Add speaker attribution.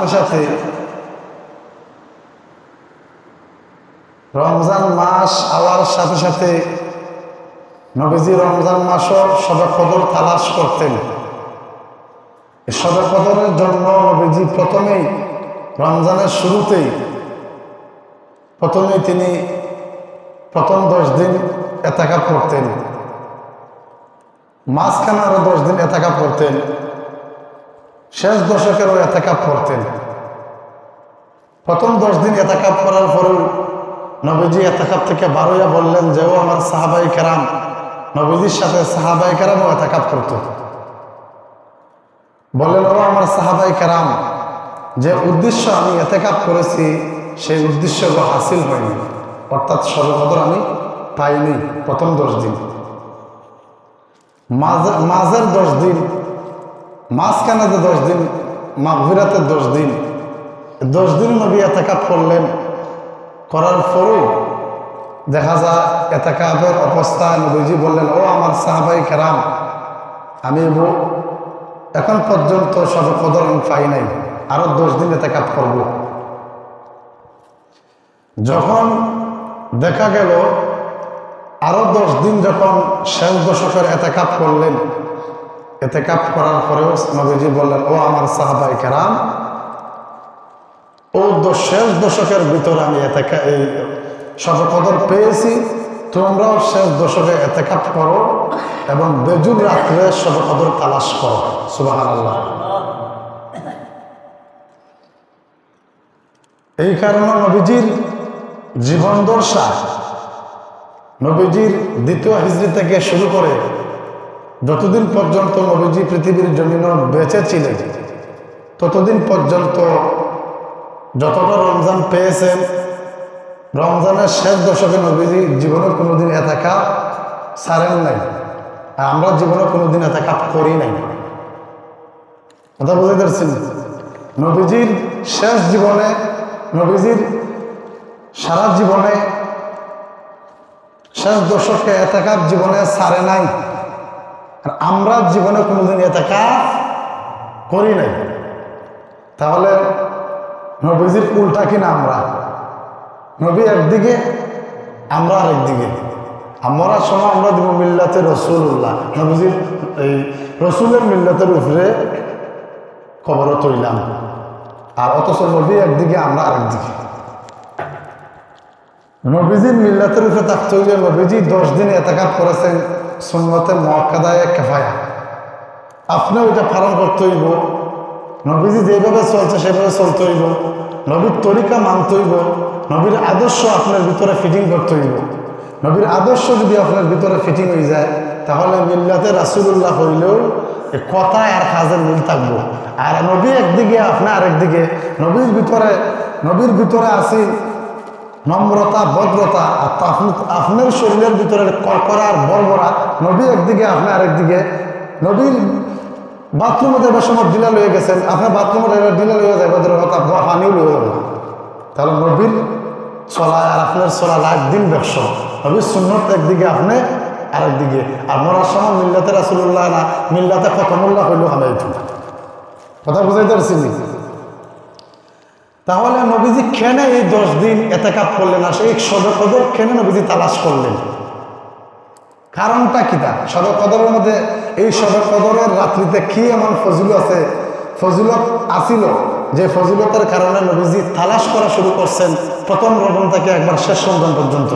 Speaker 1: সাথে সাথে রমজান মাস আওয়ার সাথে সাথে নবীজি রমজান মাসও শবে কদর তালাশ করতেন। শবে কদরের জন্য নবীজি প্রথমেই রমজানের শুরুতেই তিনি প্রথম 10 দিন এতেকাফ করতেন, মাঝখানে আরো 10 দিন এতেকাফ করতেন, শেষ দশকেরও এতেকাফ করতেন। প্রথম 10 দিন এতেকাফ করার পরেও নবীজি এতেকাফ থেকে বারোয়া বললেন যে ও আমার সাহাবাই কেরাম, নবীজির সাথে সাহাবাই কেরামও এতেকাফ করত। বললেন ও আমার সাহাবাই কেরাম, যে উদ্দেশ্য আমি এতেকাফ করেছি সেই উদ্দেশ্যগুলো হাসিল হয়নি, অর্থাৎ শবে কদর আমি পাইনি প্রথম 10 দিন। মাঝের 10 দিন, মাঝখানে 10 দিন, মাগফিরাতের 10 দিন, 10 দিন নবী এতেকাফ করলেন। করার পরেও দেখা যায় এতেকাফের অবস্থায় নবীজি বললেন ও আমার সাহাবাই কেরাম, আমি এখন পর্যন্ত শবে কদর আমি পাই নাই, আরো 10 দিন এতেকাফ করব। যখন দেখা গেল আরো 10 দিন যখন শেষ দশকের এতেকাফ করলেন, এতেকাফ করার পরেও নবীজি বললেন ও আমার সাহাবাই কেরাম, ও শেষ দশকের ভিতরে আমি এই শবে কদর পেয়েছি, তোমরাও শেষ দশকে এতেকাফ করো এবং বেজুর রাত্রে শবে কদর তালাশ করো। সুবহানাল্লাহ। এই কারণে নবীজির জীবন দশা, নবীজির দ্বিতীয় হিজরি থেকে শুরু করে যতদিন পর্যন্ত নবীজি পৃথিবীর জমিনে বেঁচে ছিলেন, ততদিন পর্যন্ত যতটা রমজান পেয়েছেন, রমজানের শেষ দশকে নবীজি জীবনে কোনোদিন এতেকাফ ছাড়েন নাই, আর আমরা জীবনে কোনোদিন এতেকাফ করি নাই। কথা বুঝতে পারছেন? নবীজির শেষ জীবনে, নবীজির সারা জীবনে শেষ দশকে এতেকাফ জীবনে ছাড়ে নাই, আর আমরা জীবনে কোনোদিন এতেকাফ করি নাই। তাহলে নবীজির উল্টা কিনা আমরা? নবী একদিকে, আমরা আরেকদিকে। আমরা সময় আমরা দিব মিল্লাতে রসুল্লাহ, নবীজির এই রসুলের মিল্লাতের উপরে কবরও তৈলাম, আর অথচ নবী একদিকে, আমরা আরেকদিকে। নবীজির মিল্লাতের উপরে থাকতে হইলে নবীজি 10 দিন এতেকাফ করেছেন সুন্নতে মুআক্কাদায়ে কিফায়া, আপনি ওইটা পালন করতে হইব। নবীজি যেভাবে চলছে সেভাবে চলতে হইব, নবীর তরিকা মানতে হইব, নবীর আদর্শ আপনার ভিতরে ফিটিং করতে হইব। নবীর আদর্শ যদি আপনার ভিতরে ফিটিং হয়ে যায়, তাহলে মিল্লাতে রাসূলুল্লাহ হইলেও কথায় আর কাজের মিল থাকবো। আর নবী একদিকে, আপনি আরেকদিকে। নবীর ভিতরে আসি নম্রতা, ভদ্রতা, আর আপনার শরীরের ভিতরে কড়কড়া আর বর্বরা। নবী একদিকে, আপনি আরেকদিকে। নবীর বাথরুমে যাবার সময় ডিলা লয়ে গেছেন, আপনার বাথরুমে ডিলা লয়ে যাবে, পানিও লয়ে যাবে। তাহলে নবীর চলা আর আপনার চলা লাখ দিন ব্যবস। নবীর সুন্নত একদিকে, আপনি আরেকদিকে। আর মরার সময় মিল্লাতে রাসূলুল্লাহ না, মিল্লাতে খতমুল্লাহ হইলেও আমি কথা বুঝাইতে পারছি। তাহলে নবীজি কেনে এই 10 দিন এতেকাফ করলেন, আর সেই শবে কদর কেনে নবীজি তালাশ করলেন? কারণটা কি? তা শবে কদরের মধ্যে, এই শবে কদরের রাত্রিতে কি এমন ফজিলত আসিল যে ফজিলতের কারণে নবীজি তালাশ করা শুরু করছেন প্রথম রমজান থেকে একবার শেষ রমজান পর্যন্ত।